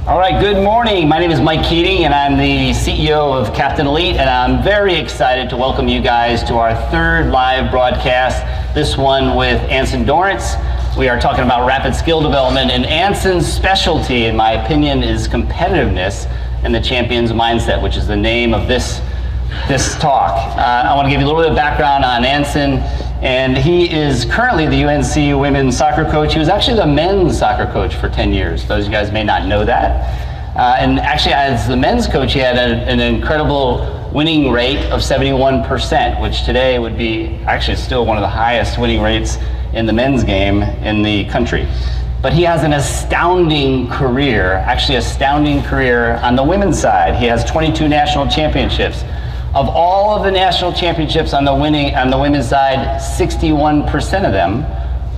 All right, good morning. My name is Mike Keating, and I'm the CEO of Captain Elite, and I'm very excited to welcome you guys to our third live broadcast, this one with Anson Dorrance. We are talking about rapid skill development, and Anson's specialty, in my opinion, is competitiveness and the champion's mindset, which is the name of this talk. I want to give you a little bit of background on Anson, and he is currently the UNC women's soccer coach. He was actually the men's soccer coach for 10 years. Those of you guys may not know that. And actually, as the men's coach, he had an incredible winning rate of 71%, which today would be actually still one of the highest winning rates in the men's game in the country. But he has an astounding career on the women's side. He has 22 national championships. Of all of the national championships on the women's side, 61% of them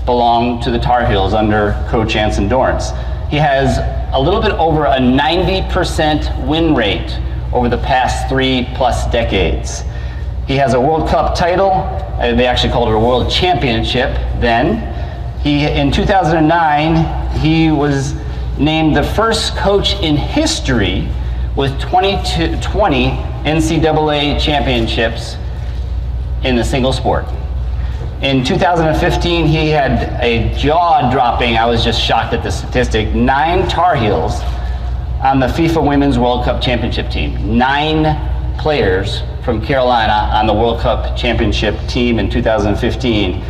belong to the Tar Heels under Coach Anson Dorrance. He has a little bit over a 90% win rate over the past 3+ decades. He has a World Cup title. They actually called it a World Championship then. In 2009, he was named the first coach in history with 20 NCAA championships in a single sport. In 2015, he had a jaw-dropping, I was just shocked at the statistic, 9 Tar Heels on the FIFA Women's World Cup Championship team. 9 players from Carolina on the World Cup Championship team in 2015.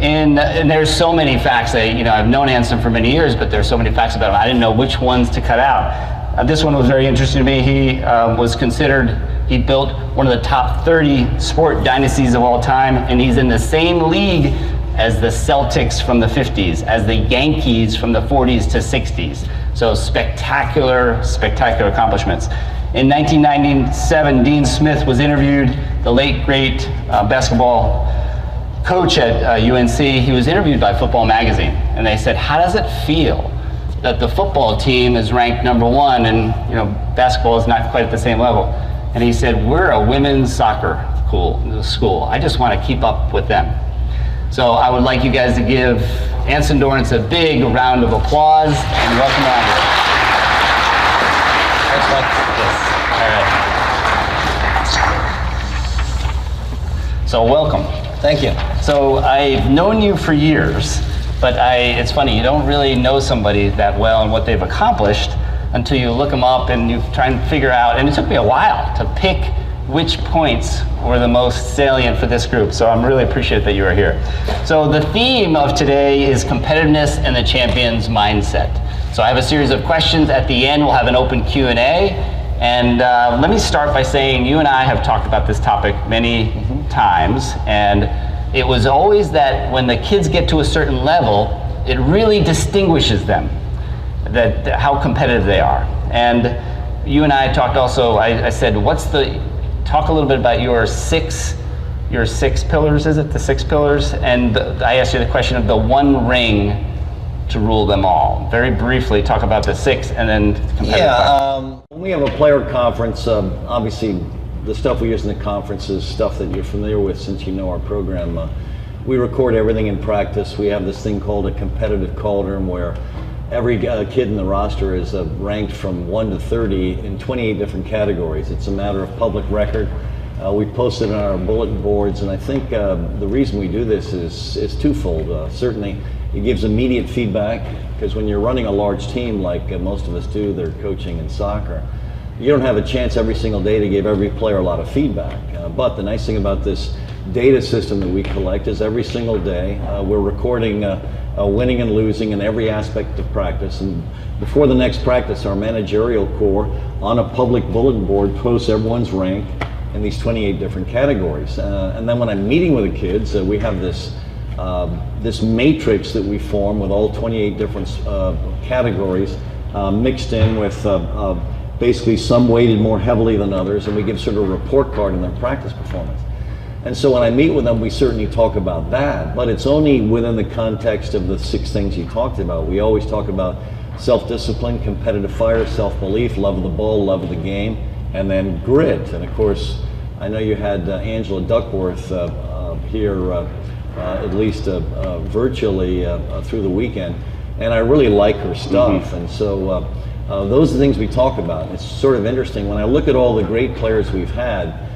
And there's so many facts. I've known Anson for many years, but there's so many facts about him. I didn't know which ones to cut out. This one was very interesting to me. He built one of the top 30 sport dynasties of all time, and he's in the same league as the Celtics from the 50s, as the Yankees from the 40s to 60s. So spectacular accomplishments. In 1997, Dean Smith was interviewed, the late great basketball coach at UNC. He was interviewed by Football Magazine, and they said, how does it feel that the football team is ranked #1 and basketball is not quite at the same level? And he said, we're a women's soccer school. I just want to keep up with them. So I would like you guys to give Anson Dorrance a big round of applause and welcome on here. Thanks, Mike. Yes. All right. So welcome. Thank you. So I've known you for years, but it's funny, you don't really know somebody that well and what they've accomplished until you look them up and you try and figure out, and it took me a while to pick which points were the most salient for this group, so I'm really appreciative that you are here. So the theme of today is competitiveness and the champion's mindset. So I have a series of questions. At the end, we'll have an open Q&A, and let me start by saying you and I have talked about this topic many times, and it was always that when the kids get to a certain level, it really distinguishes them, that how competitive they are. And you and I talked also, I said, talk a little bit about your six pillars, is it? The 6 pillars? And I asked you the question of the one ring to rule them all. Very briefly, talk about the 6 and then competitive. When we have a player conference, obviously the stuff we use in the conference is stuff that you're familiar with since you know our program. We record everything in practice. We have this thing called a competitive cauldron where every kid in the roster is ranked from 1 to 30 in 28 different categories. It's a matter of public record. We post it on our bulletin boards, and I think the reason we do this is twofold. Certainly, it gives immediate feedback, because when you're running a large team like most of us do, they're coaching in soccer, you don't have a chance every single day to give every player a lot of feedback. But the nice thing about this data system that we collect is every single day we're recording winning and losing in every aspect of practice. And before the next practice, our managerial core on a public bulletin board posts everyone's rank in these 28 different categories. And then when I'm meeting with the kids, we have this matrix that we form with all 28 different categories mixed in with basically some weighted more heavily than others, and we give sort of a report card on their practice performance. And so when I meet with them, we certainly talk about that, but it's only within the context of the 6 things you talked about. We always talk about self-discipline, competitive fire, self-belief, love of the ball, love of the game, and then grit. And of course, I know you had Angela Duckworth here, at least virtually through the weekend, and I really like her stuff. And so Those are the things we talk about. It's sort of interesting. When I look at all the great players we've had,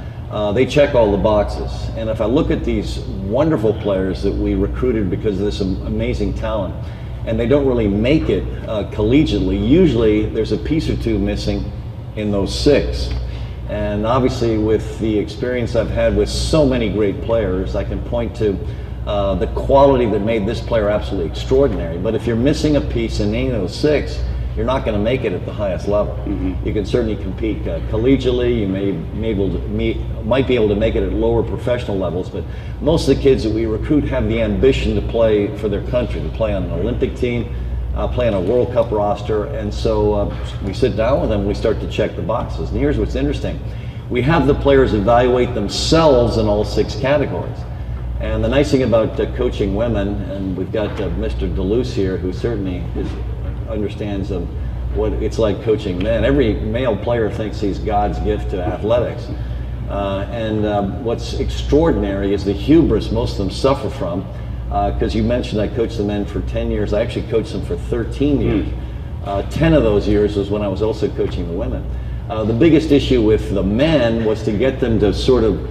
they check all the boxes. And if I look at these wonderful players that we recruited because of this amazing talent, and they don't really make it collegiately, usually there's a piece or two missing in those 6. And obviously with the experience I've had with so many great players, I can point to the quality that made this player absolutely extraordinary. But if you're missing a piece in any of those 6, you're not going to make it at the highest level. You can certainly compete collegially, you might be able to make it at lower professional levels, but most of the kids that we recruit have the ambition to play for their country, to play on an Olympic team, play on a World Cup roster, and so we sit down with them, we start to check the boxes. And here's what's interesting. We have the players evaluate themselves in all 6 categories. And the nice thing about coaching women, and we've got Mr. DeLuce here, who certainly understands what it's like coaching men. Every male player thinks he's God's gift to athletics. What's extraordinary is the hubris most of them suffer from, because you mentioned I coached the men for 10 years. I actually coached them for 13 years. 10 of those years was when I was also coaching the women. The biggest issue with the men was to get them to sort of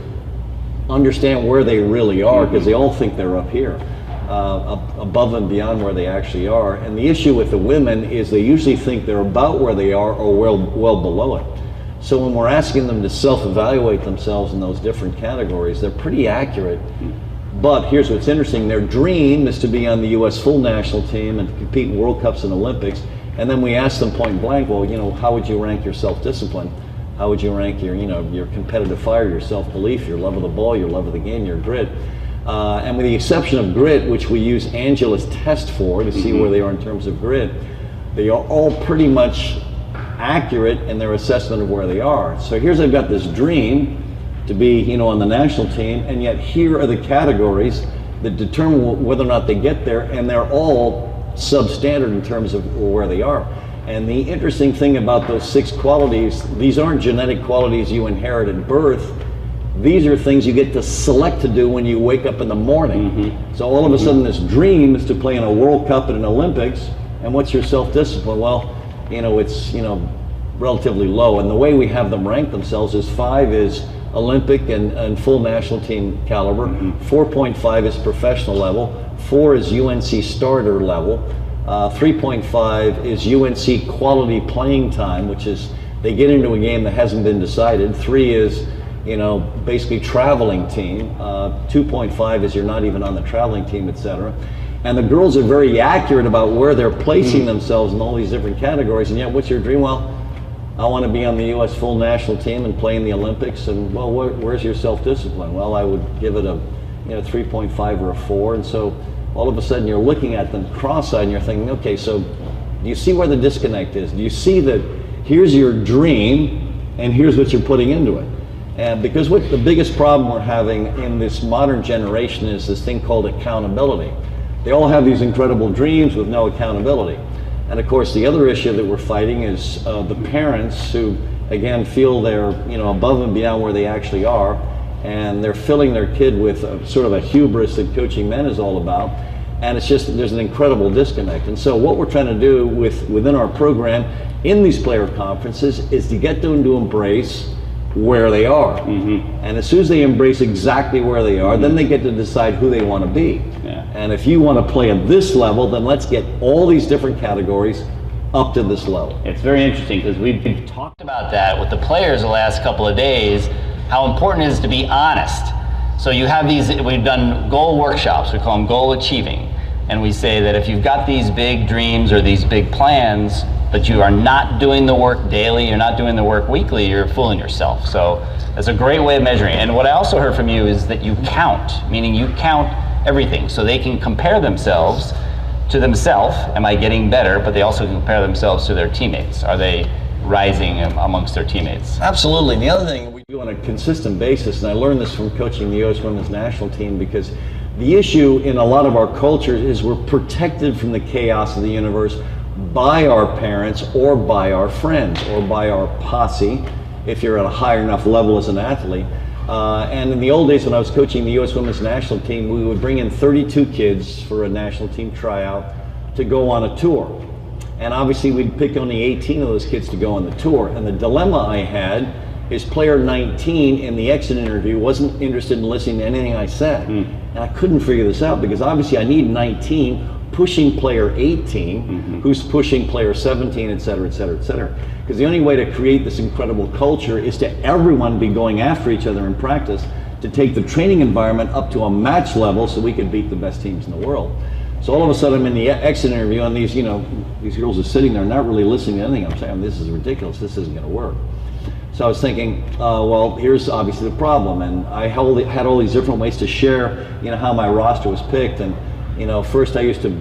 understand where they really are, because they all think they're up here. Above and beyond where they actually are. And the issue with the women is they usually think they're about where they are or well below it. So when we're asking them to self-evaluate themselves in those different categories, they're pretty accurate. But here's what's interesting. Their dream is to be on the U.S. full national team and compete in World Cups and Olympics. And then we ask them point blank, well, how would you rank your self-discipline? How would you rank your competitive fire, your self-belief, your love of the ball, your love of the game, your grit? And with the exception of grit, which we use Angela's test for to see where they are in terms of grit, they are all pretty much accurate in their assessment of where they are. So I've got this dream to be, on the national team, and yet here are the categories that determine whether or not they get there, and they're all substandard in terms of where they are. And the interesting thing about those 6 qualities, these aren't genetic qualities you inherit at birth. These are things you get to select to do when you wake up in the morning. So all of a sudden this dream is to play in a World Cup and an Olympics, and what's your self-discipline? Well, it's relatively low, and the way we have them rank themselves is 5 is Olympic and full national team caliber, 4.5 is professional level, 4 is UNC starter level, 3.5 is UNC quality playing time, which is they get into a game that hasn't been decided. 3 is basically traveling team. 2.5 is you're not even on the traveling team, etc. And the girls are very accurate about where they're placing themselves in all these different categories. And yet, what's your dream? Well, I want to be on the U.S. full national team and play in the Olympics. And well, where's your self-discipline? Well, I would give it a 3.5 or a 4. And so all of a sudden you're looking at them cross-eyed and you're thinking, okay, so do you see where the disconnect is? Do you see that here's your dream and here's what you're putting into it? And because what the biggest problem we're having in this modern generation is this thing called accountability. They all have these incredible dreams with no accountability. And of course, the other issue that we're fighting is the parents who, again, feel they're above and beyond where they actually are, and they're filling their kid with sort of a hubris that coaching men is all about. And it's just, there's an incredible disconnect. And so what we're trying to do within our program in these player conferences is to get them to embrace where they are. And as soon as they embrace exactly where they are, then they get to decide who they want to be. And if you want to play at this level, then let's get all these different categories up to this level. It's very interesting because we've talked about that with the players the last couple of days, how important it is to be honest. So you have these, we've done goal workshops, we call them goal achieving. And we say that if you've got these big dreams or these big plans, but you are not doing the work daily, you're not doing the work weekly, you're fooling yourself. So that's a great way of measuring. And what I also heard from you is that you count, meaning you count everything. So they can compare themselves to themselves, am I getting better? But they also can compare themselves to their teammates. Are they rising amongst their teammates? Absolutely. And the other thing we do on a consistent basis, and I learned this from coaching the U.S. women's national team, because the issue in a lot of our cultures is we're protected from the chaos of the universe by our parents or by our friends or by our posse, if you're at a higher enough level as an athlete. And in the old days when I was coaching the U.S. women's national team, we would bring in 32 kids for a national team tryout to go on a tour. And obviously we'd pick only 18 of those kids to go on the tour. And the dilemma I had is player 19 in the exit interview wasn't interested in listening to anything I said. And I couldn't figure this out because obviously I need 19 pushing player 18, who's pushing player 17, et cetera, et cetera, et cetera. Because the only way to create this incredible culture is to everyone be going after each other in practice to take the training environment up to a match level so we could beat the best teams in the world. So all of a sudden I'm in the exit interview and these, these girls are sitting there not really listening to anything I'm saying. This is ridiculous, this isn't gonna work. So I was thinking, well, here's obviously the problem. And I had all these different ways to share, how my roster was picked. And, first I used to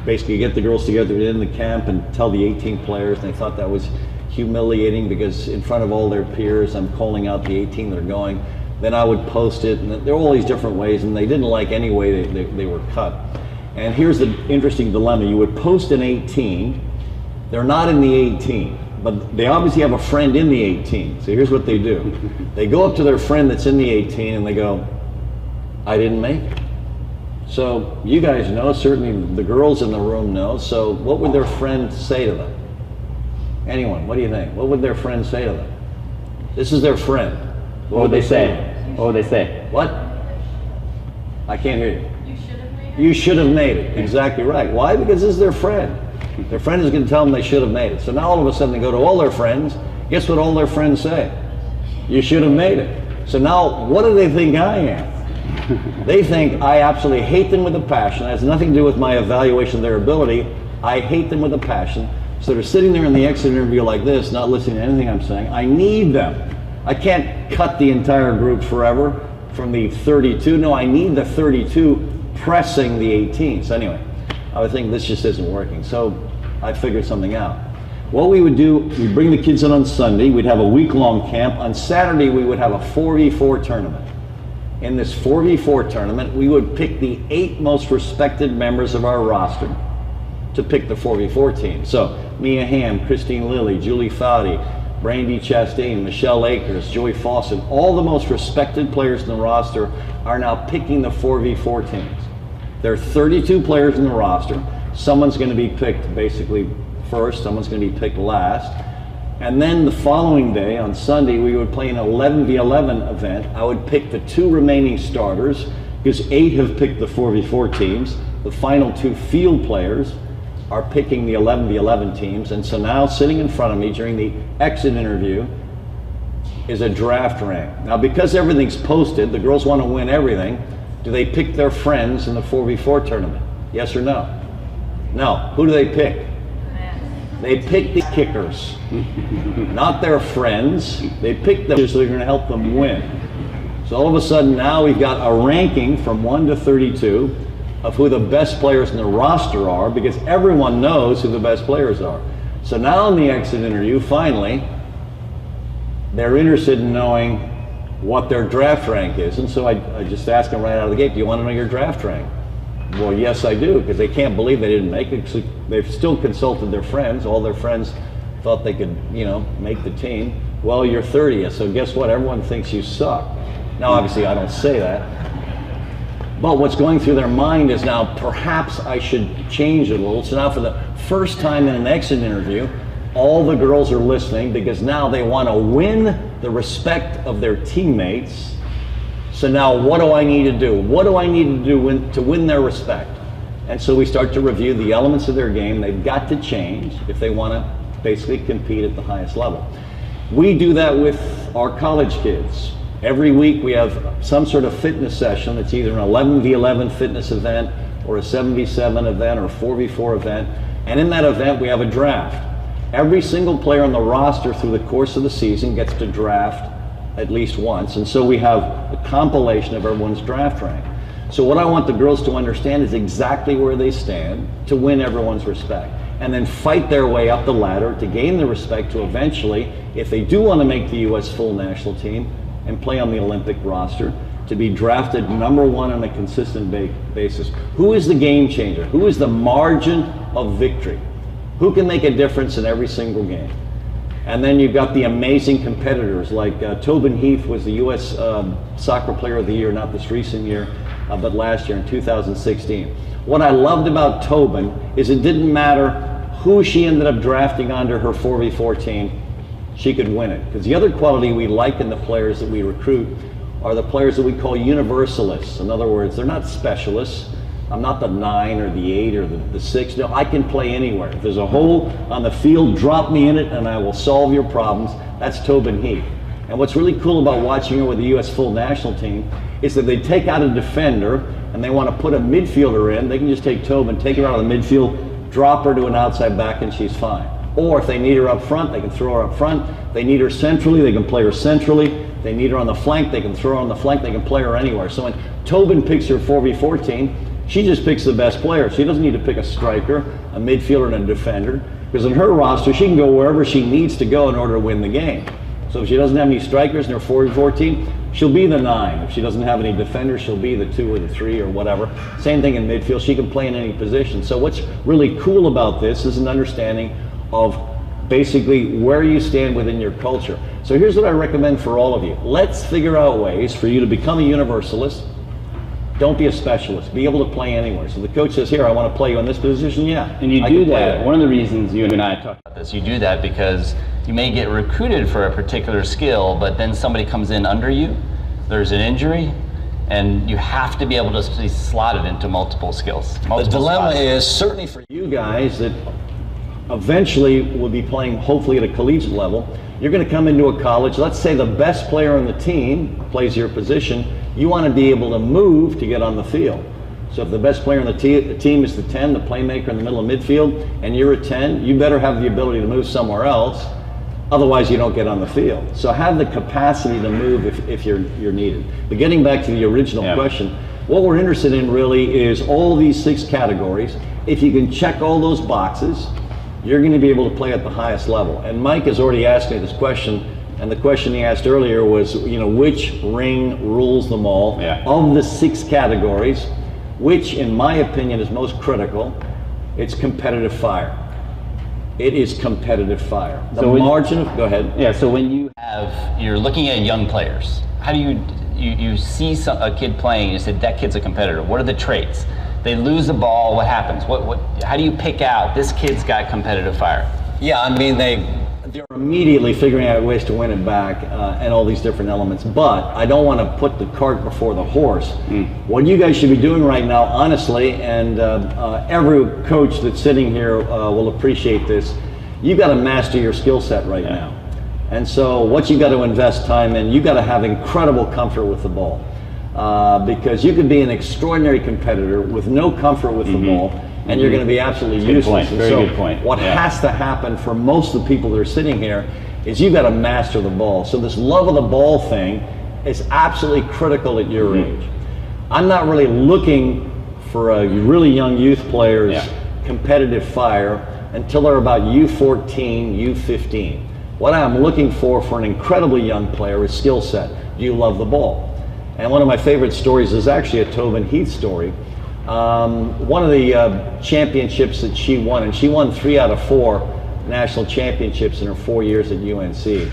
basically get the girls together in the camp and tell the 18 players, and they thought that was humiliating because in front of all their peers, I'm calling out the 18 that are going. Then I would post it, and there were all these different ways, and they didn't like any way they were cut. And here's the interesting dilemma. You would post an 18, they're not in the 18, but they obviously have a friend in the 18. So here's what they do. They go up to their friend that's in the 18 and they go, I didn't make it. So you guys know, certainly the girls in the room know, so what would their friend say to them? Anyone, what do you think? What would their friend say to them? This is their friend. What would they say? What would they say? What? I can't hear you. You should have made it. You should have made it. Exactly right. Why? Because this is their friend. Their friend is going to tell them they should have made it. So now all of a sudden they go to all their friends. Guess what all their friends say? You should have made it. So now what do they think I am? They think I absolutely hate them with a passion. It has nothing to do with my evaluation of their ability. I hate them with a passion. So they're sitting there in the exit interview like this, not listening to anything I'm saying. I need them. I can't cut the entire group forever from the 32. No, I need the 32 pressing the 18. So anyway, I was thinking this just isn't working. So I figured something out. What we would do, we'd bring the kids in on Sunday. We'd have a week-long camp. On Saturday, we would have a 4v4 tournament. In this 4v4 tournament, we would pick the 8 most respected members of our roster to pick the 4v4 team. So Mia Hamm, Christine Lilly, Julie Foudy, Brandy Chastain, Michelle Akers, Joey Fawcett, all the most respected players in the roster are now picking the 4v4 teams. There are 32 players in the roster. Someone's going to be picked basically first, someone's going to be picked last. And then the following day, on Sunday, we would play an 11v11 event. I would pick the 2 remaining starters, because 8 have picked the 4v4 teams. The final 2 field players are picking the 11v11 teams. And so now sitting in front of me during the exit interview is a draft rank. Now because everything's posted, the girls want to win everything. Do they pick their friends in the 4v4 tournament? Yes or no? No. Who do they pick? They pick the kickers, not their friends. They pick them so they're going to help them win. So all of a sudden now we've got a ranking from 1 to 32 of who the best players in the roster are, because everyone knows who the best players are. So now in the exit interview, finally, they're interested in knowing what their draft rank is. And so I just ask them right out of the gate, do you want to know your draft rank? Well, yes, I do, because they can't believe they didn't make it. So they've still consulted their friends. All their friends thought they could, make the team. Well, you're 30th, so guess what? Everyone thinks you suck. Now, obviously, I don't say that. But what's going through their mind is now, perhaps I should change it a little. So now for the first time in an exit interview, all the girls are listening, because now they want to win the respect of their teammates. So now what do I need to do? What do I need to do to win their respect? And so we start to review the elements of their game. They've got to change if they want to basically compete at the highest level. We do that with our college kids. Every week we have some sort of fitness session. It's either an 11v11 fitness event or a 7v7 event or a 4v4 event. And in that event we have a draft. Every single player on the roster through the course of the season gets to draft at least once. And so we have a compilation of everyone's draft rank. So what I want the girls to understand is exactly where they stand to win everyone's respect, and then fight their way up the ladder to gain the respect to eventually, if they do want to make the U.S. full national team and play on the Olympic roster, to be drafted #1 on a consistent basis. Who is the game changer? Who is the margin of victory? Who can make a difference in every single game? And then you've got the amazing competitors like Tobin Heath was the U.S. Soccer Player of the Year, not this recent year, but last year in 2016. What I loved about Tobin is it didn't matter who she ended up drafting onto her 4v4 team, she could win it. Because the other quality we like in the players that we recruit are the players that we call universalists. In other words, they're not specialists. I'm not the 9 or the 8 or the 6. No, I can play anywhere. If there's a hole on the field, drop me in it and I will solve your problems. That's Tobin Heath. And what's really cool about watching her with the U.S. full national team is that they take out a defender and they want to put a midfielder in. They can just take Tobin, take her out of the midfield, drop her to an outside back, and she's fine. Or if they need her up front, they can throw her up front. They need her centrally, they can play her centrally. They need her on the flank, they can throw her on the flank, they can play her anywhere. So when Tobin picks her 4v4 team, she just picks the best player. She doesn't need to pick a striker, a midfielder, and a defender, because in her roster, she can go wherever she needs to go in order to win the game. So if she doesn't have any strikers in her 4v4 team, she'll be the 9. If she doesn't have any defenders, she'll be the 2 or the 3 or whatever. Same thing in midfield, she can play in any position. So what's really cool about this is an understanding of basically where you stand within your culture. So here's what I recommend for all of you. Let's figure out ways for you to become a universalist. Don't be a specialist. Be able to play anywhere. So the coach says, here, I want to play you in this position. Yeah. And you do that. One of the reasons you and I talked about this, you do that because you may get recruited for a particular skill, but then somebody comes in under you, there's an injury, and you have to be able to be slotted into multiple skills. The dilemma is, certainly for you guys that eventually will be playing hopefully at a collegiate level, you're going to come into a college, let's say the best player on the team plays your position, you want to be able to move to get on the field. So if the best player on the team is the 10, the playmaker in the middle of midfield, and you're a 10, you better have the ability to move somewhere else, otherwise you don't get on the field. So have the capacity to move if you're needed. But getting back to the original question, what we're interested in really is all these 6 categories. If you can check all those boxes, you're going to be able to play at the highest level. And Mike has already asked me this question, and the question he asked earlier was, which ring rules them all? Of the 6 categories, which in my opinion is most critical? It's competitive fire. It is competitive fire. The margin of, go ahead. Yeah, so when you're looking at young players, how do you see a kid playing and you say, that kid's a competitor? What are the traits? They lose the ball, what happens? How do you pick out, this kid's got competitive fire? Yeah, I mean, they're immediately figuring out ways to win it back and all these different elements. But I don't want to put the cart before the horse. What you guys should be doing right now, honestly, and every coach that's sitting here will appreciate this, you got to master your skill set right now. And so what you got to invest time in, you got to have incredible comfort with the ball. Because you could be an extraordinary competitor with no comfort with the ball, and you're going to be absolutely useless. Very good point. What has to happen for most of the people that are sitting here is you got to master the ball. So this love of the ball thing is absolutely critical at your age. I'm not really looking for a really young youth player's competitive fire until they're about U14, U15. What I'm looking for an incredibly young player is skill set. Do you love the ball? And one of my favorite stories is actually a Tobin Heath story. One of the championships that she won, and she won 3 out of 4 national championships in her 4 years at UNC.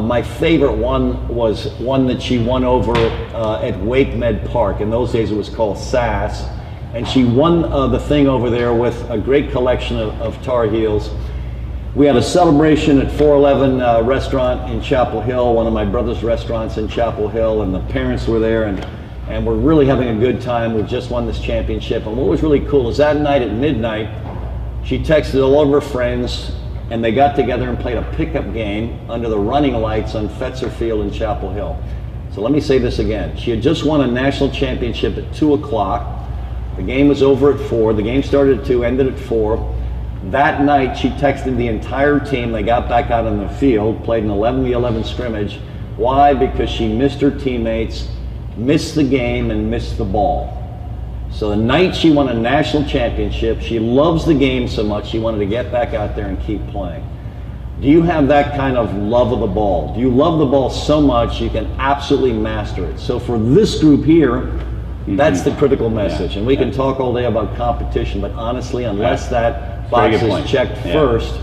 My favorite one was one that she won over at Wake Med Park. In those days it was called SAS. And she won the thing over there with a great collection of Tar Heels. We had a celebration at 411 restaurant in Chapel Hill, one of my brother's restaurants in Chapel Hill, and the parents were there, and we're really having a good time. We've just won this championship. And what was really cool is that night at midnight, she texted all of her friends, and they got together and played a pickup game under the running lights on Fetzer Field in Chapel Hill. So let me say this again. She had just won a national championship at 2 o'clock. The game was over at 4. The game started at 2, ended at 4. That night, she texted the entire team. They got back out on the field, played an 11v11 scrimmage. Why? Because she missed her teammates, missed the game, and missed the ball. So the night she won a national championship, she loves the game so much, she wanted to get back out there and keep playing. Do you have that kind of love of the ball? Do you love the ball so much you can absolutely master it? So for this group here, that's the critical message. And we can talk all day about competition, but honestly, unless that box is checked first,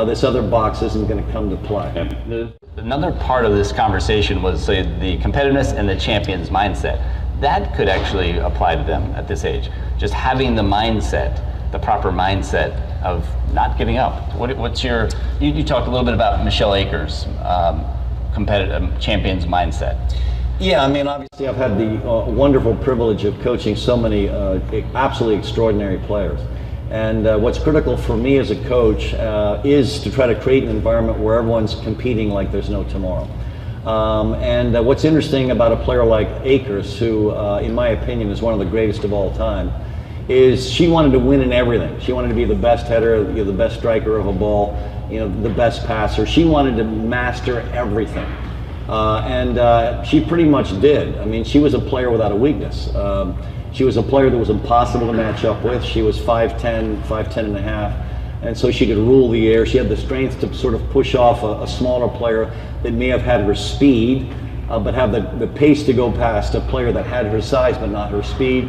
this other box isn't going to come to play. Another part of this conversation was the competitiveness and the champion's mindset. That could actually apply to them at this age. Just having the mindset the proper mindset of not giving up? What's your, you talked a little bit about Michelle Akers, competitive champion's mindset. Yeah, I mean, obviously I've had the wonderful privilege of coaching so many absolutely extraordinary players. And what's critical for me as a coach is to try to create an environment where everyone's competing like there's no tomorrow. And what's interesting about a player like Akers, who in my opinion is one of the greatest of all time, is she wanted to win in everything. She wanted to be the best header, the best striker of a ball, the best passer. She wanted to master everything. And she pretty much did. I mean, she was a player without a weakness. She was a player that was impossible to match up with. She was 5'10", 5'10 and a half, and so she could rule the air. She had the strength to sort of push off a smaller player that may have had her speed, but have the pace to go past a player that had her size but not her speed.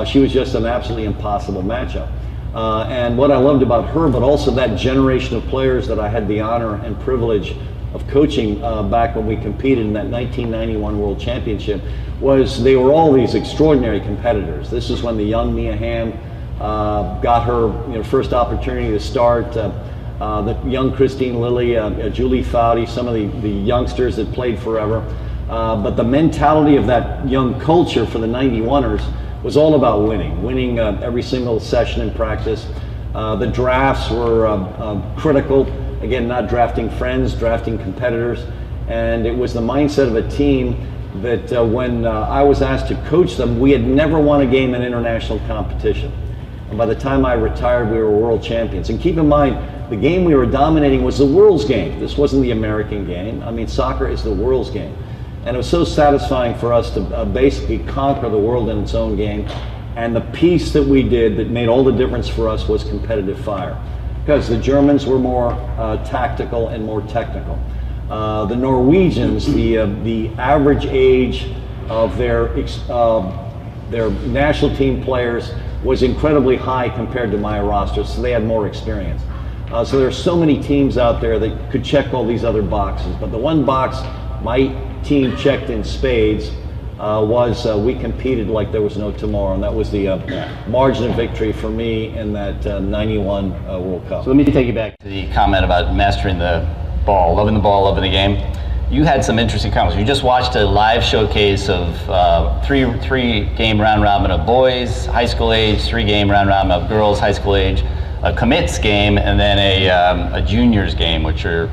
She was just an absolutely impossible matchup. And what I loved about her, but also that generation of players that I had the honor and privilege of coaching back when we competed in that 1991 World Championship, was they were all these extraordinary competitors. This is when the young Mia Hamm got her first opportunity to start. The young Christine Lilly, Julie Foudy, some of the youngsters that played forever. But the mentality of that young culture for the 91ers was all about winning every single session in practice. The drafts were critical. Again, not drafting friends, drafting competitors. And it was the mindset of a team that when I was asked to coach them, we had never won a game in international competition. And by the time I retired, we were world champions. And keep in mind, the game we were dominating was the world's game. This wasn't the American game. I mean, soccer is the world's game. And it was so satisfying for us to basically conquer the world in its own game. And the piece that we did that made all the difference for us was competitive fire. Because the Germans were more tactical and more technical. The Norwegians, the average age of their national team players was incredibly high compared to my roster, so they had more experience. So there are so many teams out there that could check all these other boxes, but the one box my team checked in spades was we competed like there was no tomorrow, and that was the margin of victory for me in that 91 World Cup. So let me take you back to the comment about mastering the ball, loving the game. You had some interesting comments. You just watched a live showcase of three game round robin of boys, high school age, 3-game round robin of girls, high school age, a commits game, and then a juniors game, which are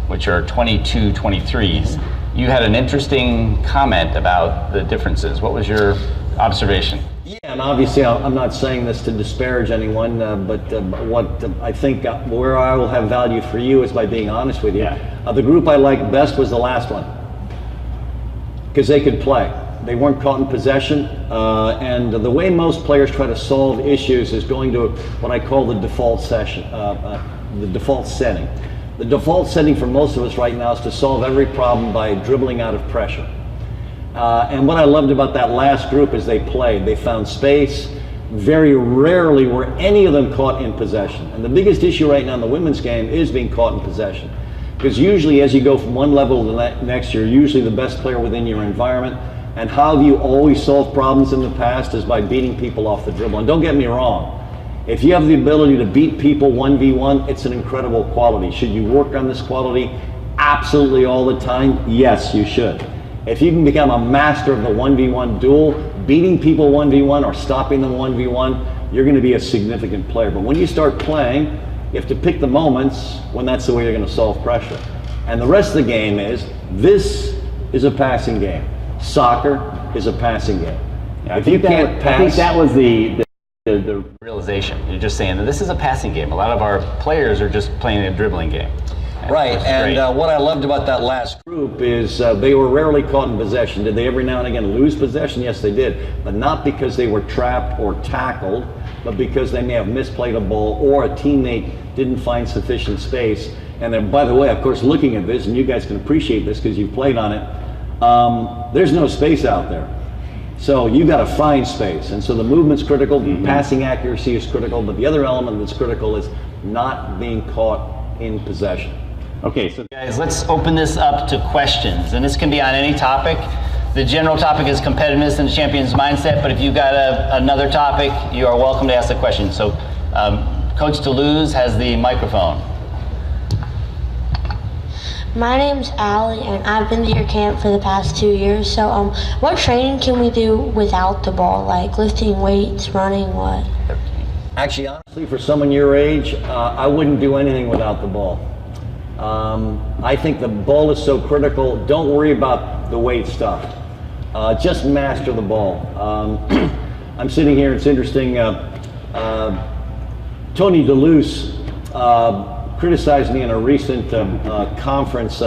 22, 23s. You had an interesting comment about the differences. What was your observation? Yeah, and obviously I'm not saying this to disparage anyone, but what I think where I will have value for you is by being honest with you. Yeah. The group I liked best was the last one, because they could play. They weren't caught in possession, and the way most players try to solve issues is going to what I call the default session, the default setting. The default setting for most of us right now is to solve every problem by dribbling out of pressure. And what I loved about that last group is they played. They found space. Very rarely were any of them caught in possession. And the biggest issue right now in the women's game is being caught in possession. Because usually as you go from one level to the next, you're usually the best player within your environment. And how have you always solved problems in the past is by beating people off the dribble. And don't get me wrong. If you have the ability to beat people 1v1, it's an incredible quality. Should you work on this quality absolutely all the time? Yes, you should. If you can become a master of the 1v1 duel, beating people 1v1 or stopping them 1v1, you're going to be a significant player. But when you start playing, you have to pick the moments when that's the way you're going to solve pressure. And the rest of the game is, this is a passing game. Soccer is a passing game. Yeah, if you can't pass, I think that was the realization. You're just saying that this is a passing game. A lot of our players are just playing a dribbling game. Right, and what I loved about that last group is they were rarely caught in possession. Did they every now and again lose possession? Yes, they did. But not because they were trapped or tackled, but because they may have misplayed a ball or a teammate didn't find sufficient space. And then, by the way, of course, looking at this, and you guys can appreciate this because you've played on it, there's no space out there. So you got to find space, and so the movement's critical, passing accuracy is critical, but the other element that's critical is not being caught in possession. Okay, so guys, let's open this up to questions, and this can be on any topic. The general topic is competitiveness and the champion's mindset, but if you've got another topic, you are welcome to ask the question. So Coach Toulouse has the microphone. My name's Allie, and I've been to your camp for the past 2 years. So, what training can we do without the ball, like lifting weights, running, what? Actually, honestly, for someone your age, I wouldn't do anything without the ball. I think the ball is so critical. Don't worry about the weight stuff. Just master the ball. I'm sitting here, it's interesting, Tony DeLuce criticized me in a recent conference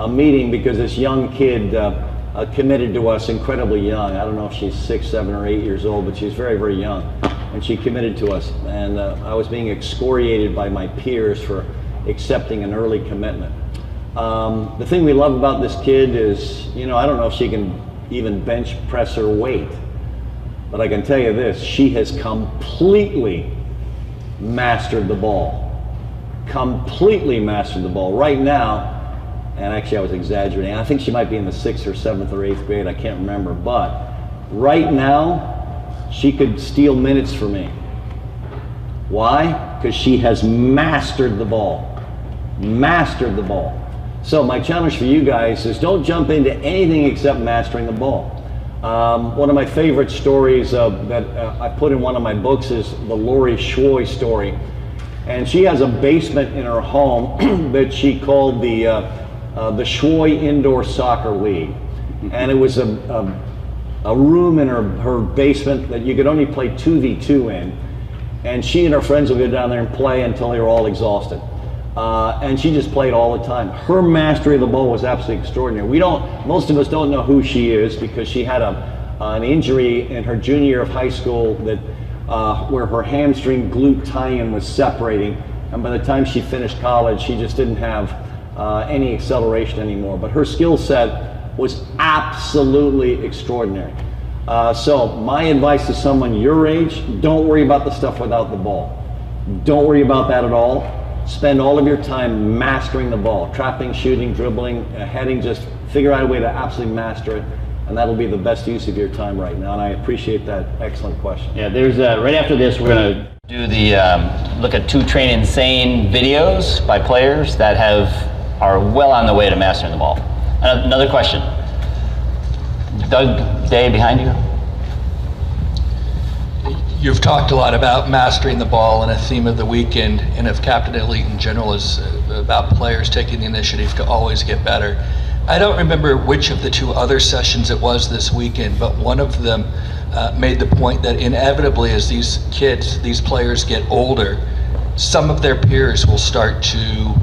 meeting because this young kid committed to us incredibly young. I don't know if she's 6, 7, or 8 years old, but she's very, very young. And she committed to us. And I was being excoriated by my peers for accepting an early commitment. The thing we love about this kid is, I don't know if she can even bench press her weight, but I can tell you this, she has completely mastered the ball. Completely mastered the ball. Right now, and actually I was exaggerating, I think she might be in the 6th or 7th or 8th grade, I can't remember, but right now, she could steal minutes for me. Why? Because she has mastered the ball. Mastered the ball. So my challenge for you guys is don't jump into anything except mastering the ball. One of my favorite stories that I put in one of my books is the Lori Schwoy story. And she has a basement in her home that she called the Schwoy Indoor Soccer League. And it was a room in her basement that you could only play 2v2 in. And she and her friends would go down there and play until they were all exhausted. And she just played all the time. Her mastery of the ball was absolutely extraordinary. Most of us don't know who she is because she had an injury in her junior year of high school that where her hamstring glute tie-in was separating, and by the time she finished college, she just didn't have any acceleration anymore. But her skill set was absolutely extraordinary. So my advice to someone your age, don't worry about the stuff without the ball. Don't worry about that at all. Spend all of your time mastering the ball, trapping, shooting, dribbling, heading, just figure out a way to absolutely master it. And that'll be the best use of your time right now. And I appreciate that excellent question. Yeah, there's right after this, we're going to do the look at 2 Train Insane videos by players that are well on the way to mastering the ball. Another question. Doug Day behind you. You've talked a lot about mastering the ball, and a theme of the weekend and of Captain Elite in general is about players taking the initiative to always get better. I don't remember which of the 2 other sessions it was this weekend, but one of them made the point that inevitably as these players get older, some of their peers will start to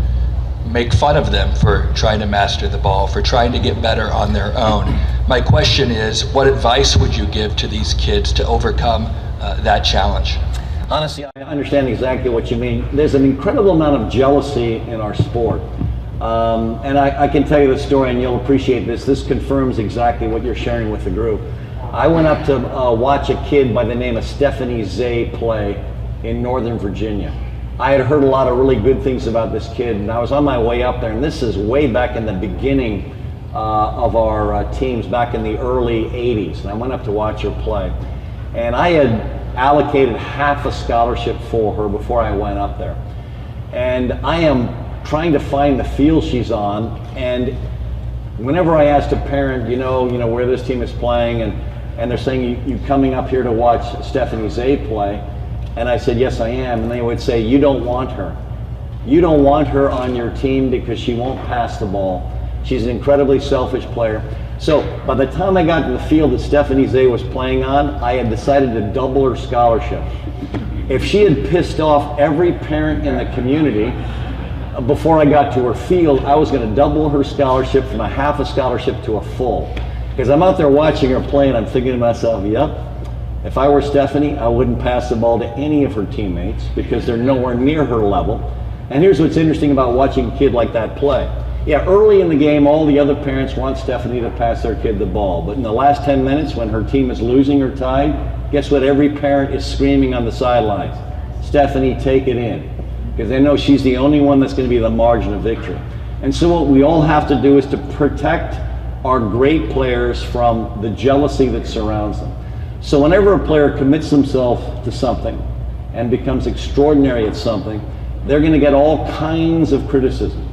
make fun of them for trying to master the ball, for trying to get better on their own. My question is, what advice would you give to these kids to overcome that challenge? Honestly, I understand exactly what you mean. There's an incredible amount of jealousy in our sport. And I can tell you the story and you'll appreciate this. This confirms exactly what you're sharing with the group. I went up to watch a kid by the name of Stephanie Zay play in Northern Virginia. I had heard a lot of really good things about this kid, and I was on my way up there, and this is way back in the beginning of our teams, back in the early 80s, and I went up to watch her play. And I had allocated half a scholarship for her before I went up there. And I am trying to find the field she's on, and whenever I asked a parent, you know where this team is playing, and they're saying, you coming up here to watch Stephanie Zay play? And I said, yes, I am. And they would say, you don't want her. You don't want her on your team because she won't pass the ball. She's an incredibly selfish player. So by the time I got to the field that Stephanie Zay was playing on, I had decided to double her scholarship. If she had pissed off every parent in the community before I got to her field, I was going to double her scholarship from a half a scholarship to a full. Because I'm out there watching her play and I'm thinking to myself, yep, if I were Stephanie, I wouldn't pass the ball to any of her teammates because they're nowhere near her level. And here's what's interesting about watching a kid like that play. Yeah, early in the game, all the other parents want Stephanie to pass their kid the ball. But in the last 10 minutes, when her team is losing or tied, guess what every parent is screaming on the sidelines? Stephanie, take it in. Because they know she's the only one that's going to be the margin of victory. And so what we all have to do is to protect our great players from the jealousy that surrounds them. So whenever a player commits themselves to something, and becomes extraordinary at something, they're going to get all kinds of criticism.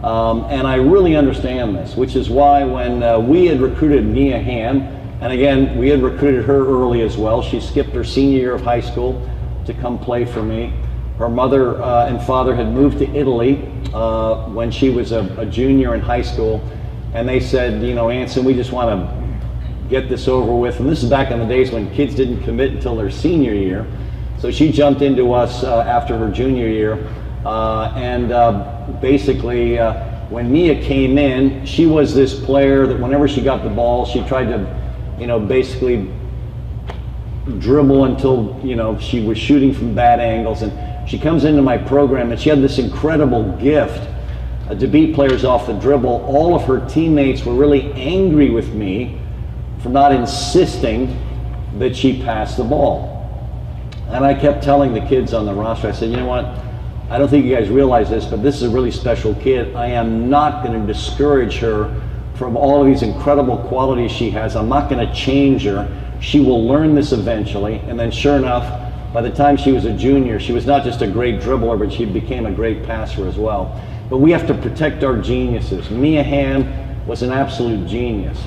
And I really understand this, which is why when we had recruited Mia Hamm, and again, we had recruited her early as well. She skipped her senior year of high school to come play for me. Her mother and father had moved to Italy when she was a junior in high school, and they said, you know, Anson, we just want to get this over with. And this is back in the days when kids didn't commit until their senior year. So she jumped into us after her junior year, and basically when Mia came in, she was this player that whenever she got the ball, she tried to, you know, basically dribble until, you know, she was shooting from bad angles. And she comes into my program and she had this incredible gift to beat players off the dribble. All of her teammates were really angry with me for not insisting that she pass the ball. And I kept telling the kids on the roster, I said, you know what, I don't think you guys realize this, but this is a really special kid. I am not going to discourage her from all of these incredible qualities she has. I'm not going to change her. She will learn this eventually. And then sure enough, by the time she was a junior, she was not just a great dribbler, but she became a great passer as well. But we have to protect our geniuses. Mia Hamm was an absolute genius.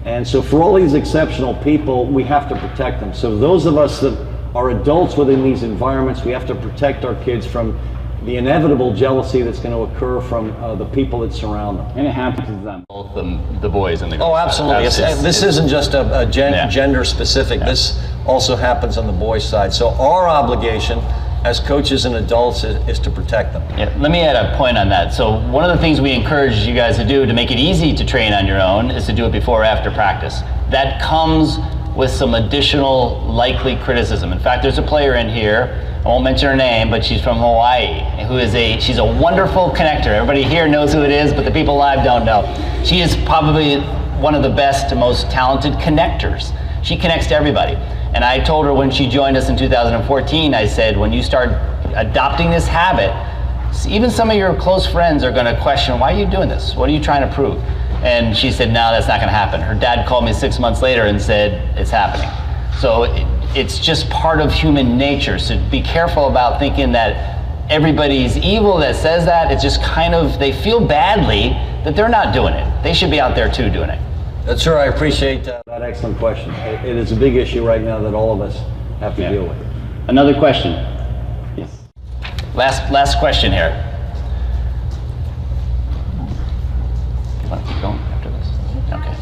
And so for all these exceptional people, we have to protect them. So those of us that are adults within these environments, we have to protect our kids from the inevitable jealousy that's going to occur from the people that surround them. And it happens to them, both the boys and the girls. Oh, absolutely. This isn't just a gender specific. Yeah. This also happens on the boys' side. So our obligation as coaches and adults is to protect them. Yeah, let me add a point on that. So one of the things we encourage you guys to do to make it easy to train on your own is to do it before or after practice. That comes with some additional likely criticism. In fact, there's a player in here, I won't mention her name, but she's from Hawaii, she's a wonderful connector. Everybody here knows who it is, but the people live don't know. She is probably one of the best and most talented connectors. She connects to everybody. And I told her when she joined us in 2014, I said, when you start adopting this habit, even some of your close friends are gonna question, why are you doing this? What are you trying to prove? And she said, no, that's not gonna happen. Her dad called me 6 months later and said, it's happening. So it's just part of human nature. So be careful about thinking that everybody's evil that says that. It's just kind of, they feel badly that they're not doing it. They should be out there too doing it. Sir, I appreciate that excellent question. It is a big issue right now that all of us have to deal with. Another question. Yes. Last question here. You want to keep going after this? Okay.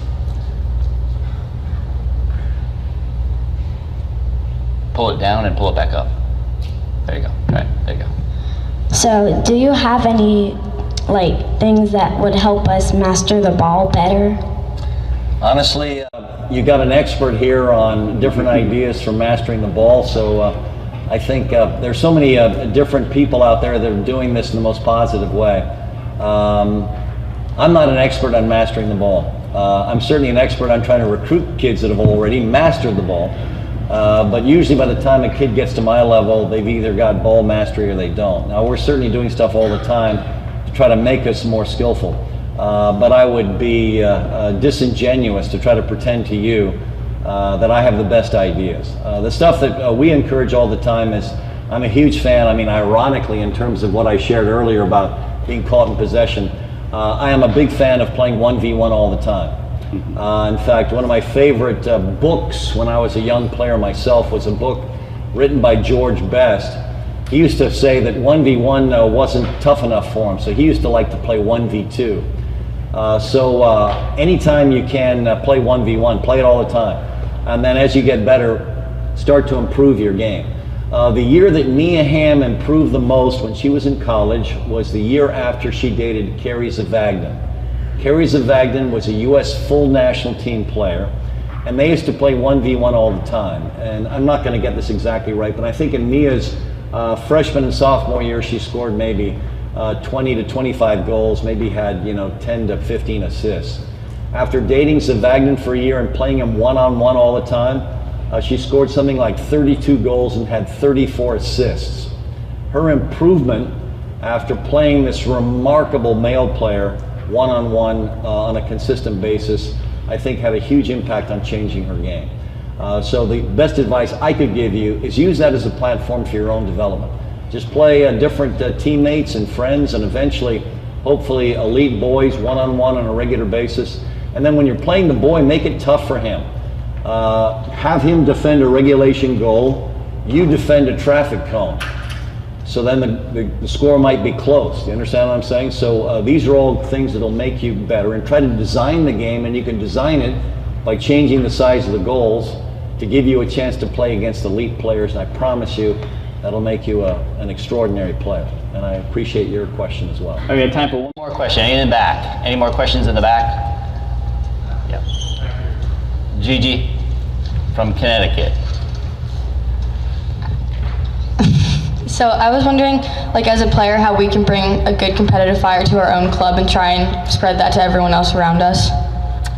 Pull it down and pull it back up. There you go. All right, there you go. So, do you have any things that would help us master the ball better? Honestly, you got an expert here on different ideas for mastering the ball. So I think there's so many different people out there that are doing this in the most positive way. I'm not an expert on mastering the ball. I'm certainly an expert on trying to recruit kids that have already mastered the ball. But usually by the time a kid gets to my level, they've either got ball mastery or they don't. Now we're certainly doing stuff all the time to try to make us more skillful. But I would be disingenuous to try to pretend to you that I have the best ideas. The stuff that we encourage all the time is, I'm a huge fan, I mean ironically in terms of what I shared earlier about being caught in possession, I am a big fan of playing 1v1 all the time. In fact, one of my favorite books when I was a young player myself was a book written by George Best. He used to say that 1v1 wasn't tough enough for him, so he used to like to play 1v2. So anytime you can play 1v1, play it all the time. And then as you get better, start to improve your game. The year that Mia Hamm improved the most when she was in college was the year after she dated Carrie Zavagnin. Carrie Zavagnin was a U.S. full national team player, and they used to play 1v1 all the time. And I'm not going to get this exactly right, but I think in Mia's freshman and sophomore year, she scored maybe 20 to 25 goals, maybe had 10 to 15 assists. After dating Zavagnin for a year and playing him one-on-one all the time, she scored something like 32 goals and had 34 assists. Her improvement after playing this remarkable male player one-on-one on a consistent basis, I think had a huge impact on changing her game. So the best advice I could give you is use that as a platform for your own development. Just play different teammates and friends, and eventually, hopefully, elite boys one-on-one on a regular basis. And then when you're playing the boy, make it tough for him. Have him defend a regulation goal, you defend a traffic cone. So then the score might be close. You understand what I'm saying? So these are all things that'll make you better. And try to design the game, and you can design it by changing the size of the goals to give you a chance to play against elite players. And I promise you, that'll make you an extraordinary player. And I appreciate your question as well. We have time for one more question. Any in the back? Any more questions in the back? Yeah. Gigi from Connecticut. So I was wondering, like as a player, how we can bring a good competitive fire to our own club and try and spread that to everyone else around us.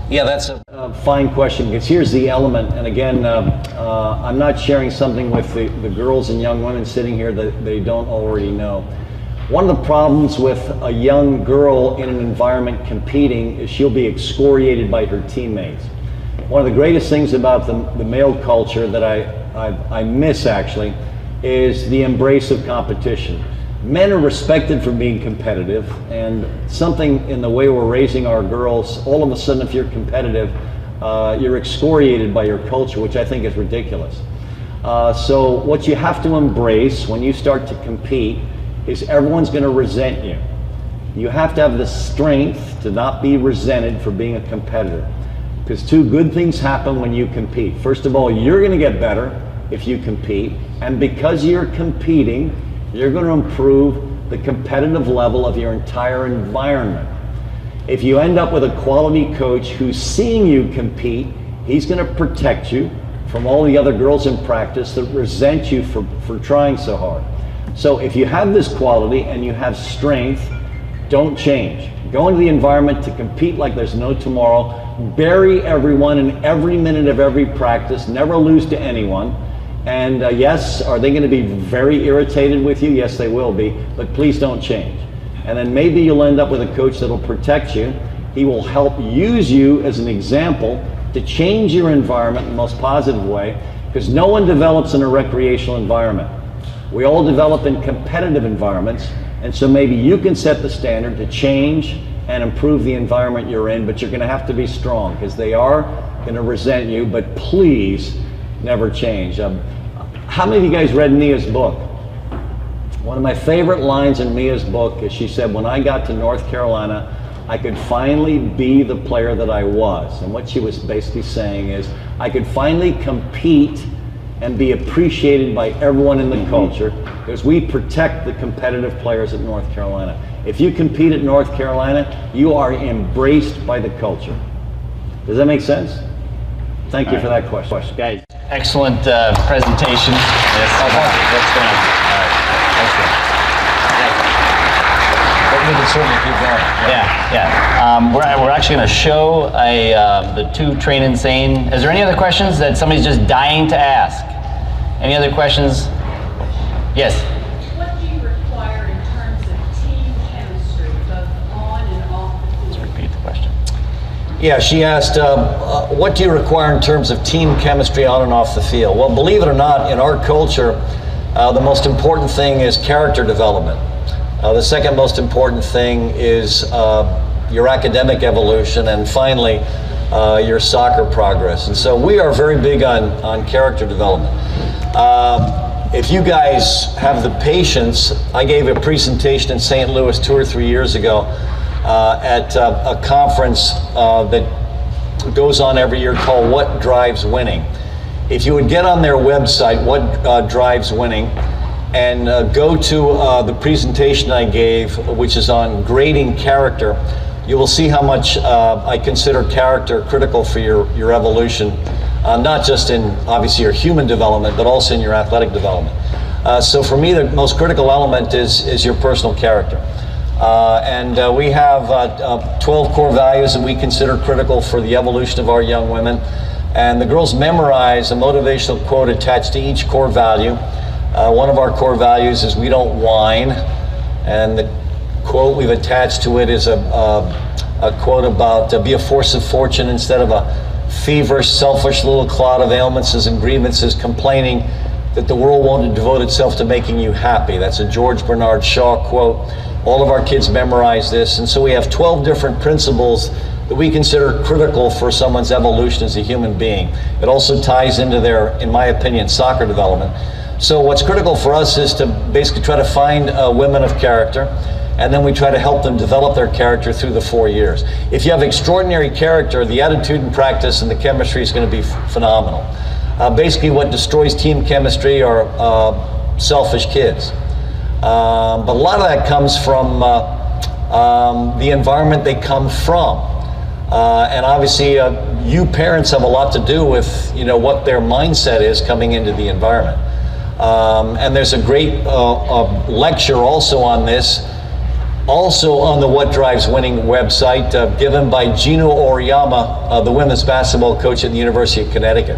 Yeah, that's a fine question, because here's the element. And again, I'm not sharing something with the girls and young women sitting here that they don't already know. One of the problems with a young girl in an environment competing is she'll be excoriated by her teammates. One of the greatest things about the male culture that I miss, actually, is the embrace of competition. Men are respected for being competitive, and something in the way we're raising our girls, all of a sudden if you're competitive, you're excoriated by your culture, which I think is ridiculous. So what you have to embrace when you start to compete is everyone's going to resent you. You have to have the strength to not be resented for being a competitor, because two good things happen when you compete. First of all, you're going to get better if you compete, and because you're competing, you're going to improve the competitive level of your entire environment. If you end up with a quality coach who's seeing you compete, he's going to protect you from all the other girls in practice that resent you for trying so hard. So if you have this quality and you have strength, don't change. Go into the environment to compete like there's no tomorrow. Bury everyone in every minute of every practice. Never lose to anyone. And yes, are they going to be very irritated with you? Yes, they will be, but please don't change. And then maybe you'll end up with a coach that'll protect you. He will help use you as an example to change your environment in the most positive way, because no one develops in a recreational environment. We all develop in competitive environments, and so maybe you can set the standard to change and improve the environment you're in, but you're going to have to be strong, because they are going to resent you, but please never change. How many of you guys read Mia's book? One of my favorite lines in Mia's book is she said, when I got to North Carolina, I could finally be the player that I was. And what she was basically saying is, I could finally compete and be appreciated by everyone in the culture, because we protect the competitive players at North Carolina. If you compete at North Carolina, you are embraced by the culture. Does that make sense? Thank you for that question. Guys, excellent presentation. Yes. What's going on? All right. Excellent. But we can certainly keep going. Yeah. We're actually going to show the two Train Insane. Is there any other questions that somebody's just dying to ask? Any other questions? Yes. What do you require in terms of team chemistry, both on and off the field? Let's repeat the question. Yeah, she asked, what do you require in terms of team chemistry on and off the field? Well, believe it or not, in our culture, the most important thing is character development. The second most important thing is your academic evolution, and finally, your soccer progress. And so we are very big on character development. If you guys have the patience, I gave a presentation in St. Louis 2 or 3 years ago at a conference that goes on every year called What Drives Winning. If you would get on their website, What Drives Winning, and go to the presentation I gave, which is on grading character, you will see how much I consider character critical for your evolution, not just in obviously your human development, but also in your athletic development. So for me, the most critical element is your personal character. And we have 12 core values that we consider critical for the evolution of our young women. And the girls memorize a motivational quote attached to each core value. One of our core values is we don't whine. And the quote we've attached to it is a quote about be a force of fortune instead of a feverish, selfish little clod of ailments and grievances, complaining that the world won't devote itself to making you happy. That's a George Bernard Shaw quote. All of our kids memorize this, and so we have 12 different principles that we consider critical for someone's evolution as a human being. It also ties into their, in my opinion, soccer development. So what's critical for us is to basically try to find women of character, and then we try to help them develop their character through the 4 years. If you have extraordinary character, the attitude and practice and the chemistry is going to be phenomenal. Basically what destroys team chemistry are selfish kids. But a lot of that comes from the environment they come from. And obviously you parents have a lot to do with what their mindset is coming into the environment. And there's a great lecture also on this, also on the What Drives Winning website, given by Gino Oriyama, the women's basketball coach at the University of Connecticut.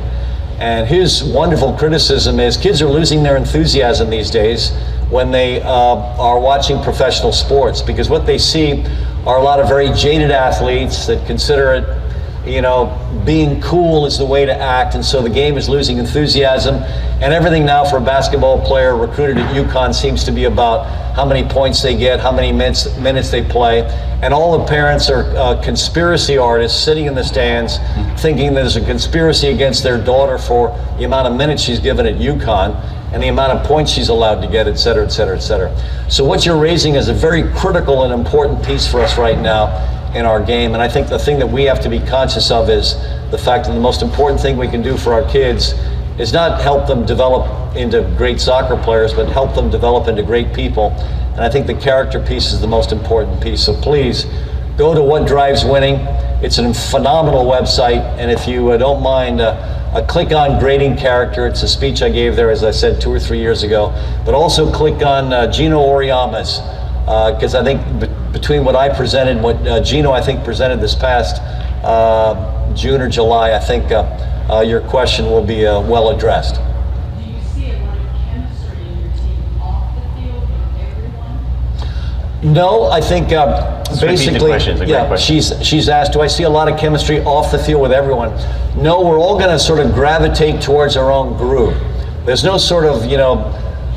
And his wonderful criticism is kids are losing their enthusiasm these days when they are watching professional sports, because what they see are a lot of very jaded athletes that consider it, being cool is the way to act, and so the game is losing enthusiasm. And everything now for a basketball player recruited at UConn seems to be about how many points they get, how many minutes they play, and all the parents are conspiracy artists sitting in the stands thinking there's a conspiracy against their daughter for the amount of minutes she's given at UConn and the amount of points she's allowed to get, et cetera, et cetera, et cetera. So what you're raising is a very critical and important piece for us right now in our game, and I think the thing that we have to be conscious of is the fact that the most important thing we can do for our kids is not help them develop into great soccer players, but help them develop into great people. And I think the character piece is the most important piece. So please, go to What Drives Winning. It's a phenomenal website, and if you don't mind, click on Grading Character. It's a speech I gave there, as I said, 2 or 3 years ago. But also click on Gino Oriyama's, because I think between what I presented and what Gino, I think, presented this past June or July, I think your question will be well addressed. Do you see a lot of chemistry in your team off the field with everyone? No, I think basically, question. she's asked, do I see a lot of chemistry off the field with everyone? No, we're all going to sort of gravitate towards our own group. There's no sort of,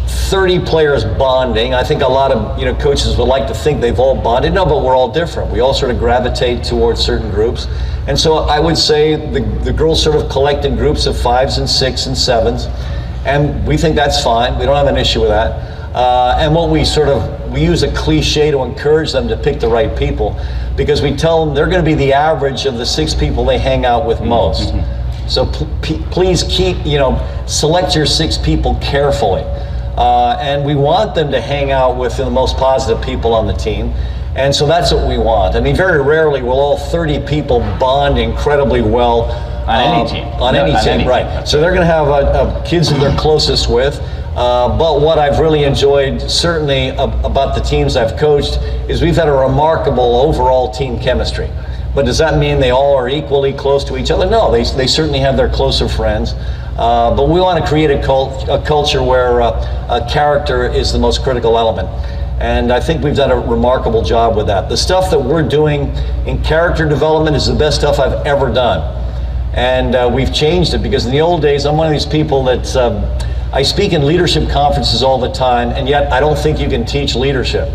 30 players bonding. I think a lot of coaches would like to think they've all bonded. No, but we're all different. We all sort of gravitate towards certain groups. And so I would say the girls sort of collect in groups of 5s and 6s and 7s. And we think that's fine. We don't have an issue with that. And what we use a cliche to encourage them to pick the right people, because we tell them they're going to be the average of the 6 people they hang out with most. So please keep, select your 6 people carefully. And we want them to hang out with the most positive people on the team. And so that's what we want. I mean, very rarely will all 30 people bond incredibly well on any team. On any team, right. So they're going to have kids that they're closest with. But what I've really enjoyed, certainly about the teams I've coached, is we've had a remarkable overall team chemistry. But does that mean they all are equally close to each other? No, they certainly have their closer friends. But we want to create a culture where character is the most critical element. And I think we've done a remarkable job with that. The stuff that we're doing in character development is the best stuff I've ever done. And we've changed it, because in the old days, I'm one of these people that I speak in leadership conferences all the time, and yet I don't think you can teach leadership.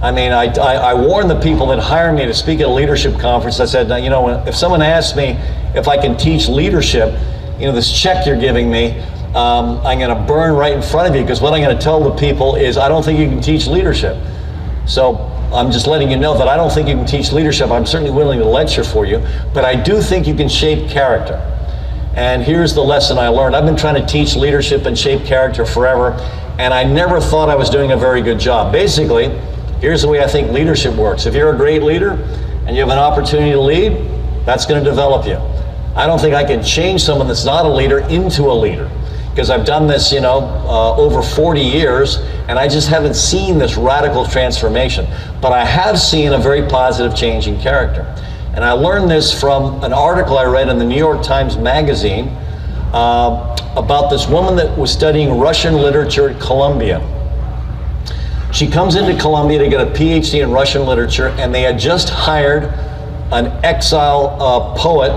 I mean, I warn the people that hire me to speak at a leadership conference. I said, if someone asks me if I can teach leadership, this check you're giving me, I'm going to burn right in front of you, because what I'm going to tell the people is I don't think you can teach leadership. So I'm just letting you know that I don't think you can teach leadership. I'm certainly willing to lecture for you, but I do think you can shape character. And here's the lesson I learned. I've been trying to teach leadership and shape character forever, and I never thought I was doing a very good job. Basically, here's the way I think leadership works. If you're a great leader and you have an opportunity to lead, that's going to develop you. I don't think I can change someone that's not a leader into a leader, because I've done this, over 40 years, and I just haven't seen this radical transformation. But I have seen a very positive change in character. And I learned this from an article I read in the New York Times Magazine about this woman that was studying Russian literature at Columbia. She comes into Columbia to get a PhD in Russian literature, and they had just hired an exile poet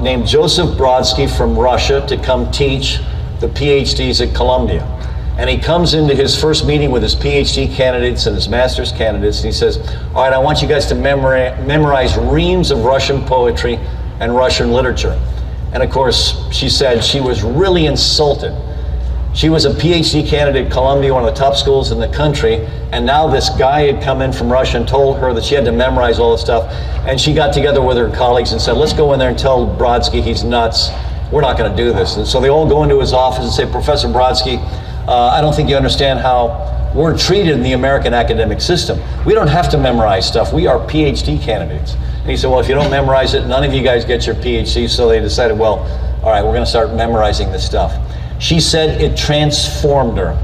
named Joseph Brodsky from Russia to come teach the PhDs at Columbia. And he comes into his first meeting with his PhD candidates and his master's candidates, and he says, all right, I want you guys to memorize reams of Russian poetry and Russian literature. And of course, she said she was really insulted. She was a PhD candidate at Columbia, one of the top schools in the country, and now this guy had come in from Russia and told her that she had to memorize all this stuff. And she got together with her colleagues and said, let's go in there and tell Brodsky he's nuts. We're not going to do this. And so they all go into his office and say, Professor Brodsky, I don't think you understand how we're treated in the American academic system. We don't have to memorize stuff. We are PhD candidates. And he said, well, if you don't memorize it, none of you guys get your PhD. So they decided, well, all right, we're going to start memorizing this stuff. She said it transformed her.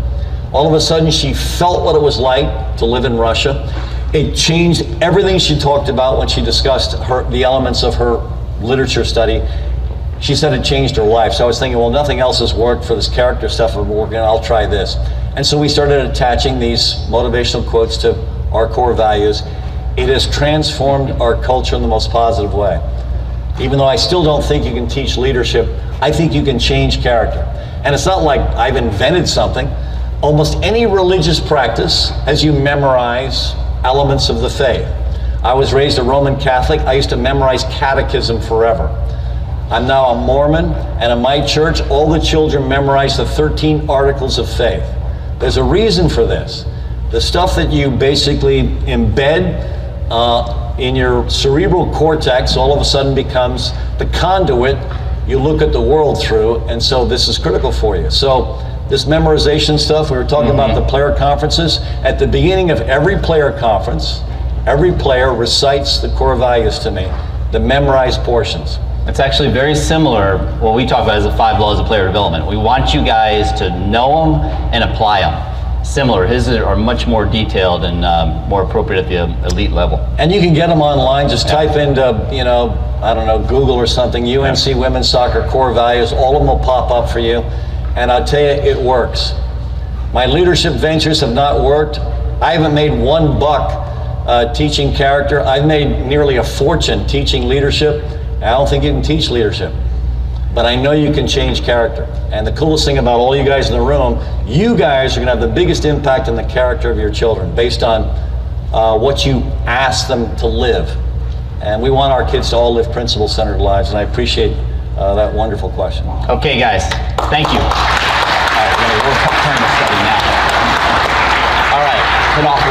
All of a sudden, she felt what it was like to live in Russia. It changed everything she talked about when she discussed the elements of her literature study. She said it changed her life. So I was thinking, well, nothing else has worked for this character stuff. I'll try this. And so we started attaching these motivational quotes to our core values. It has transformed our culture in the most positive way. Even though I still don't think you can teach leadership, I think you can change character. And it's not like I've invented something. Almost any religious practice has you memorize elements of the faith. I was raised a Roman Catholic. I used to memorize catechism forever. I'm now a Mormon, and in my church, all the children memorize the 13 articles of faith. There's a reason for this. The stuff that you basically embed in your cerebral cortex all of a sudden becomes the conduit you look at the world through, and so this is critical for you. So this memorization stuff, we were talking about the player conferences. At the beginning of every player conference, every player recites the core values to me, the memorized portions. It's actually very similar, what we talk about as the 5 laws of player development. We want you guys to know them and apply them. Similar, his are much more detailed and more appropriate at the elite level. And you can get them online, just type into, I don't know, Google or something, UNC Women's Soccer Core Values, all of them will pop up for you. And I'll tell you, it works. My leadership ventures have not worked. I haven't made $1 teaching character. I've made nearly a fortune teaching leadership. I don't think you can teach leadership, but I know you can change character. And the coolest thing about all you guys in the room, you guys are gonna have the biggest impact on the character of your children based on what you ask them to live. And we want our kids to all live principle-centered lives, and I appreciate that wonderful question. Okay, guys, thank you. All right, we're turning the study now. All right, turn off